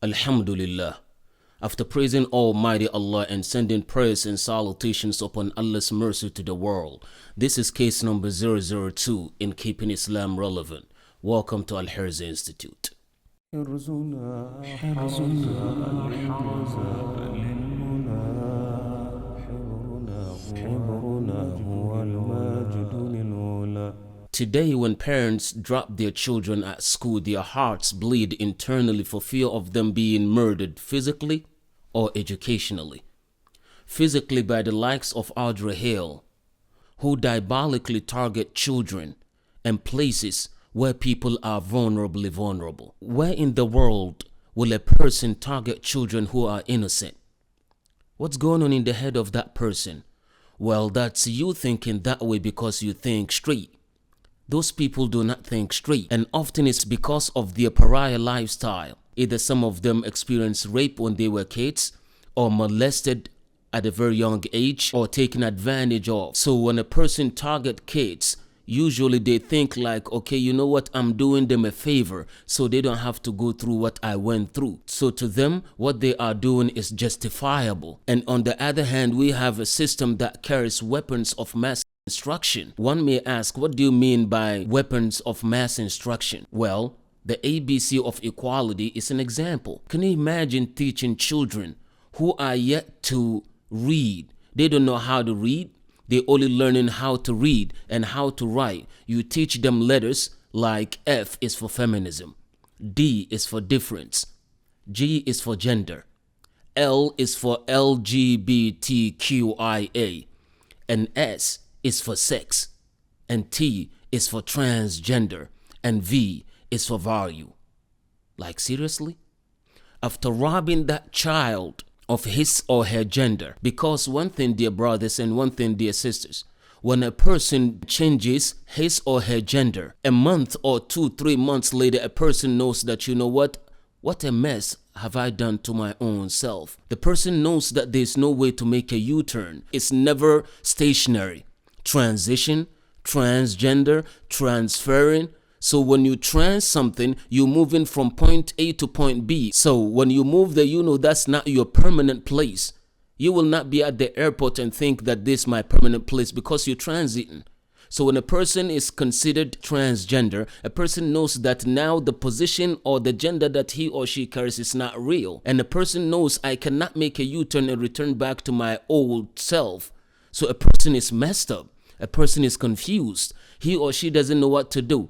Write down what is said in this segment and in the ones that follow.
Alhamdulillah. After praising Almighty Allah and sending prayers and salutations upon Allah's mercy to the world, this is case number 002 in keeping Islam relevant. Welcome to Al-Hirz Institute. Today, when parents drop their children at school, their hearts bleed internally for fear of them being murdered physically or educationally. Physically by the likes of Al-Hirz, who diabolically target children and places where people are vulnerable. Where in the world will a person target children who are innocent? What's going on in the head of that person? Well, that's you thinking that way because you think straight. Those people do not think straight, and often it's because of their pariah lifestyle. Either some of them experienced rape when they were kids, or molested at a very young age, or taken advantage of. So when a person targets kids, usually they think like, okay, you know what, I'm doing them a favor, so they don't have to go through what I went through. So to them, what they are doing is justifiable. And on the other hand, we have a system that carries weapons of mass instruction. One may ask, what do you mean by weapons of mass instruction? Well, the ABC of equality is an example. Can you imagine teaching children who are yet to read? They don't know how to read. They're only learning how to read and how to write. You teach them letters like F is for feminism, D is for difference, G is for gender, L is for LGBTQIA, and S is for sex, and T is for transgender, and V is for value. Like seriously? After robbing that child of his or her gender, because one thing, dear brothers, and one thing, dear sisters, when a person changes his or her gender, a month or 2-3 months later, a person knows that, you know what a mess have I done to my own self. The person knows that there's no way to make a U-turn. It's never stationary. Transition, transgender, transferring. So when you trans something, you're moving from point A to point B. So when you move there, you know that's not your permanent place. You will not be at the airport and think that this is my permanent place because you're transiting. So when a person is considered transgender, a person knows that now the position or the gender that he or she carries is not real. And a person knows I cannot make a U-turn and return back to my old self. So a person is messed up. A person is confused. He or she doesn't know what to do.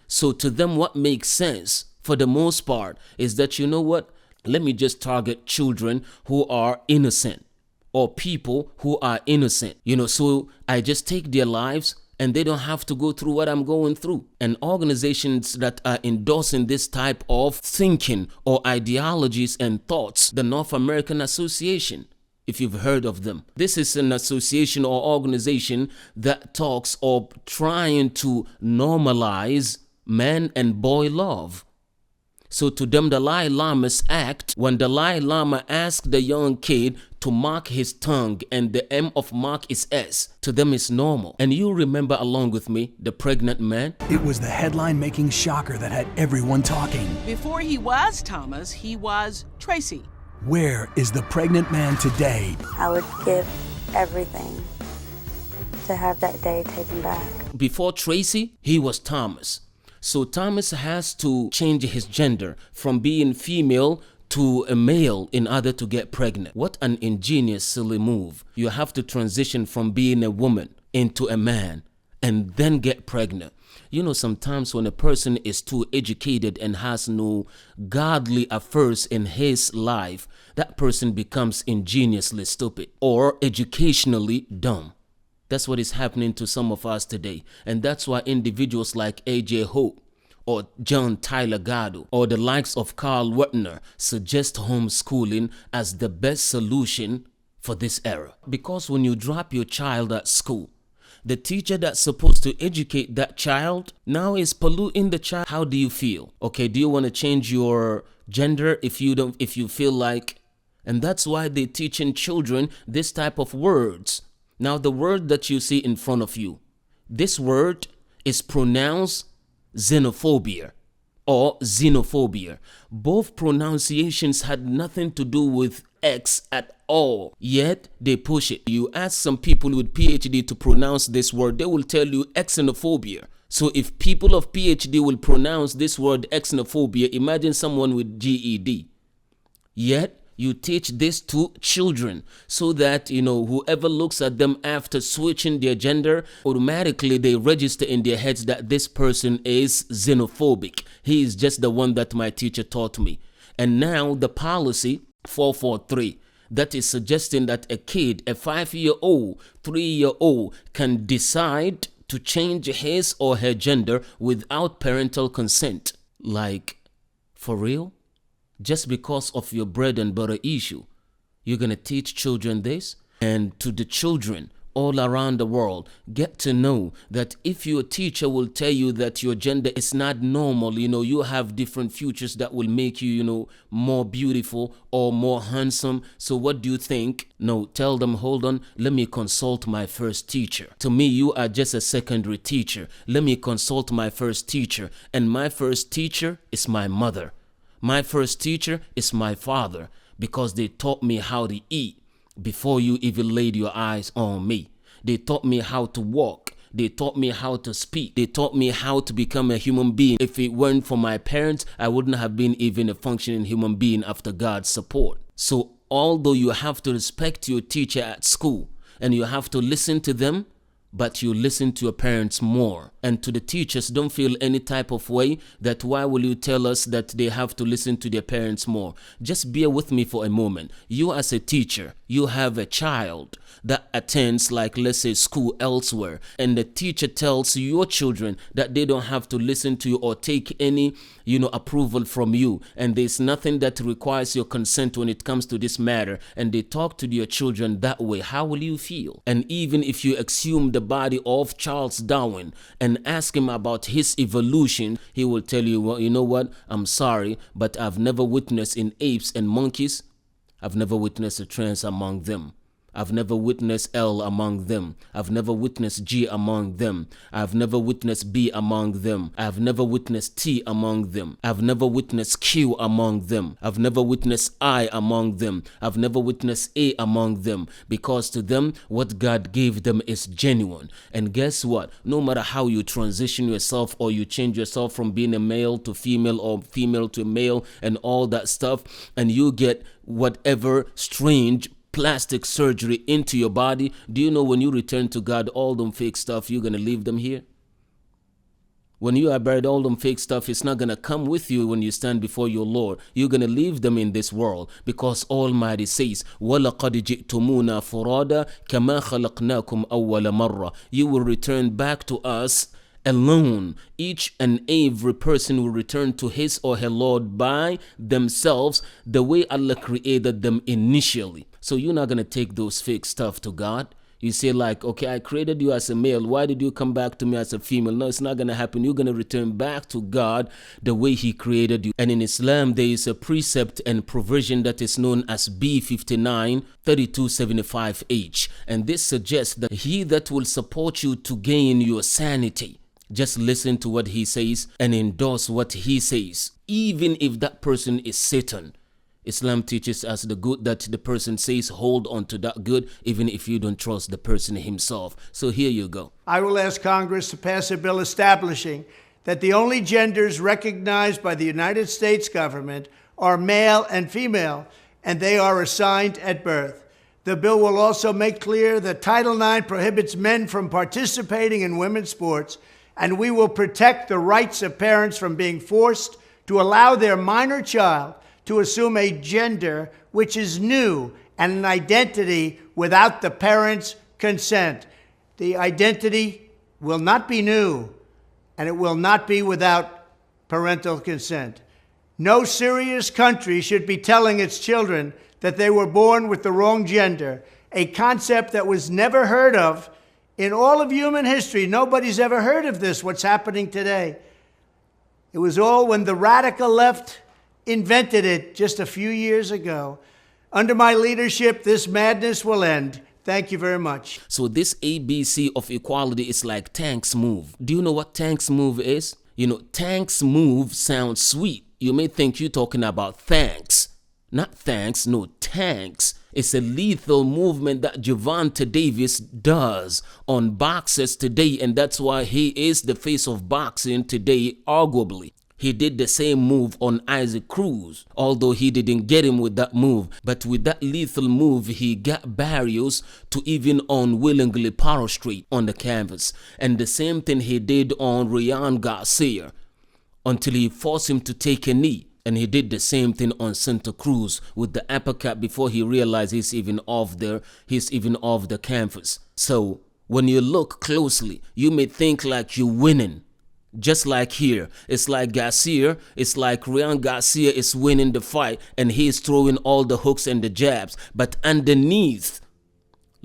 So to them, what makes sense for the most part is that, you know what, let me just target children who are innocent or people who are innocent. So I just take their lives and they don't have to go through what I'm going through. And organizations that are endorsing this type of thinking or ideologies and thoughts, the North American Association, if you've heard of them. This is an association or organization that talks of trying to normalize man and boy love. So to them, the Dalai Lama's act, when the Dalai Lama asked the young kid to mark his tongue and the M of mark is S, to them is normal. And you remember along with me, the pregnant man? It was the headline-making shocker that had everyone talking. Before he was Thomas, he was Tracy. Where is the pregnant man today? I would give everything to have that day taken back. Before Tracy, he was Thomas. So Thomas has to change his gender from being female to a male in order to get pregnant. What an ingenious, silly move. You have to transition from being a woman into a man and then get pregnant. Sometimes when a person is too educated and has no godly affairs in his life, that person becomes ingeniously stupid or educationally dumb. That's what is happening to some of us today. And that's why individuals like A.J. Hope or John Tyler Gatto or the likes of Carl Werner suggest homeschooling as the best solution for this era. Because when you drop your child at school, the teacher that's supposed to educate that child now is polluting the child. How do you feel? Okay, do you want to change your gender if you feel like? And that's why they're teaching children this type of words. Now, the word that you see in front of you, this word is pronounced xenophobia. or xenophobia. Both pronunciations had nothing to do with X at all, yet they push it. You ask some people with PhD to pronounce this word, they will tell you xenophobia. So if people of PhD will pronounce this word xenophobia, imagine someone with GED. Yet you teach this to children so that, whoever looks at them after switching their gender, automatically they register in their heads that this person is xenophobic. He is just the one that my teacher taught me. And now the policy 443 that is suggesting that a kid, a 5-year-old, 3-year-old can decide to change his or her gender without parental consent. Like, for real? Just because of your bread and butter issue, you're going to teach children this? And to the children all around the world, get to know that if your teacher will tell you that your gender is not normal, you have different futures that will make you, more beautiful or more handsome. So what do you think? No, tell them, hold on, let me consult my first teacher. To me, you are just a secondary teacher. Let me consult my first teacher. And my first teacher is my mother. My first teacher is my father, because they taught me how to eat before you even laid your eyes on me. They taught me how to walk. They taught me how to speak. They taught me how to become a human being. If it weren't for my parents, I wouldn't have been even a functioning human being after God's support. So although you have to respect your teacher at school and you have to listen to them, but you listen to your parents more. And to the teachers, don't feel any type of way that why will you tell us that they have to listen to their parents more? Just bear with me for a moment. You as a teacher, you have a child that attends, like, let's say, school elsewhere, and the teacher tells your children that they don't have to listen to you or take any, approval from you, and there's nothing that requires your consent when it comes to this matter, and they talk to your children that way. How will you feel? And even if you exhume the body of Charles Darwin and ask him about his evolution, he will tell you, well, you know what, I'm sorry, but I've never witnessed in apes and monkeys, I've never witnessed a trans among them. I've never witnessed L among them. I've never witnessed G among them. I've never witnessed B among them. I've never witnessed T among them. I've never witnessed Q among them. I've never witnessed I among them. I've never witnessed A among them, because to them, what God gave them is genuine. And guess what? No matter how you transition yourself or you change yourself from being a male to female or female to male and all that stuff, and you get whatever strange plastic surgery into your body, do you know when you return to God, all them fake stuff, you're going to leave them here? When you are buried, all them fake stuff is not going to come with you when you stand before your Lord. You're going to leave them in this world, because Almighty says, وَلَقَدْ جِئْتُمُونَا فُرَادًا كَمَا خَلَقْنَاكُمْ أَوَّلَ مَرَّةٍ. You will return back to us alone. Each and every person will return to his or her Lord by themselves, the way Allah created them initially. So you're not going to take those fake stuff to God. You say, like, okay, I created you as a male. Why did you come back to me as a female? No, it's not going to happen. You're going to return back to God the way he created you. And in Islam, there is a precept and provision that is known as B59 3275H. And this suggests that he that will support you to gain your sanity, just listen to what he says and endorse what he says, even if that person is Satan. Islam teaches us the good that the person says, hold on to that good, even if you don't trust the person himself. So here you go. I will ask Congress to pass a bill establishing that the only genders recognized by the United States government are male and female, and they are assigned at birth. The bill will also make clear that Title IX prohibits men from participating in women's sports, and we will protect the rights of parents from being forced to allow their minor child to assume a gender which is new and an identity without the parents' consent. The identity will not be new, and it will not be without parental consent. No serious country should be telling its children that they were born with the wrong gender, a concept that was never heard of in all of human history. Nobody's ever heard of this, what's happening today. It was all when the radical left invented it just a few years ago. Under my leadership, this madness will end. Thank you very much. So this ABC of equality is like Tank's move. Do you know what Tank's move is? You know, thanks move sounds sweet. You may think you're talking about thanks. Not thanks, no, thanks. It's a lethal movement that Gervonta Davis does on boxers today, and that's why he is the face of boxing today, arguably. He did the same move on Isaac Cruz, although he didn't get him with that move. But with that lethal move, he got Barrios to even unwillingly prostrate on the canvas. And the same thing he did on Ryan Garcia until he forced him to take a knee. And he did the same thing on Santa Cruz with the uppercut before he realized he's even off the canvas. So when you look closely, you may think like you're winning. Just like here, it's like Ryan Garcia is winning the fight and he's throwing all the hooks and the jabs. But underneath,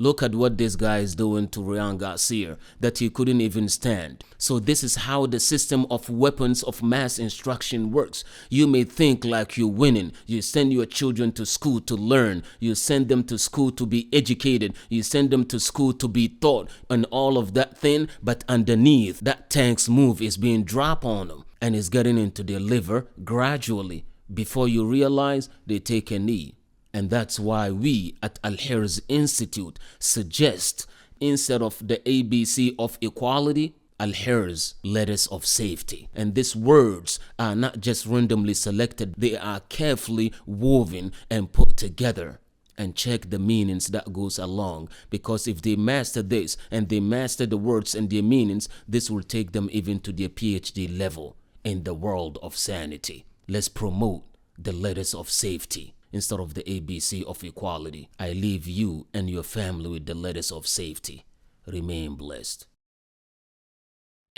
look at what this guy is doing to Ryan Garcia that he couldn't even stand. So this is how the system of weapons of mass instruction works. You may think like you're winning. You send your children to school to learn. You send them to school to be educated. You send them to school to be taught and all of that thing. But underneath, that tank's move is being dropped on them and is getting into their liver gradually. Before you realize, they take a knee. And that's why we at Al-Hirz Institute suggest, instead of the ABC of equality, Al-Hirz, letters of safety. And these words are not just randomly selected, they are carefully woven and put together. And check the meanings that goes along, because if they master this and they master the words and their meanings, this will take them even to their PhD level in the world of sanity. Let's promote the letters of safety instead of the ABC of equality. I leave you and your family with the letters of safety. Remain blessed.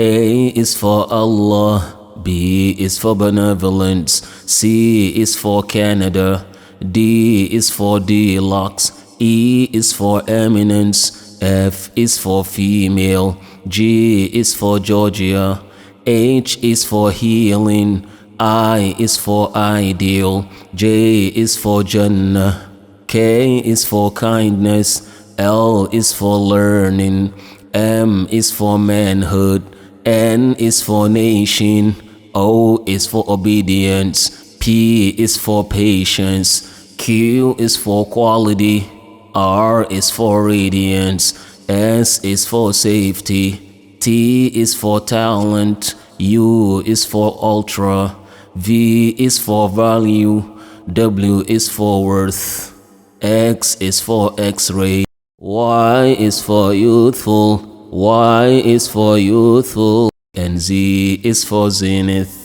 A is for Allah, B is for benevolence, C is for Canada, D is for deluxe, E is for eminence, F is for female, G is for Georgia, H is for healing, I is for ideal, J is for Jannah, K is for kindness, L is for learning, M is for manhood, N is for nation, O is for obedience, P is for patience, Q is for quality, R is for radiance, S is for safety, T is for talent, U is for ultra, V is for value, W is for worth, X is for X-ray, Y is for youthful, Y is for youthful, and Z is for zenith.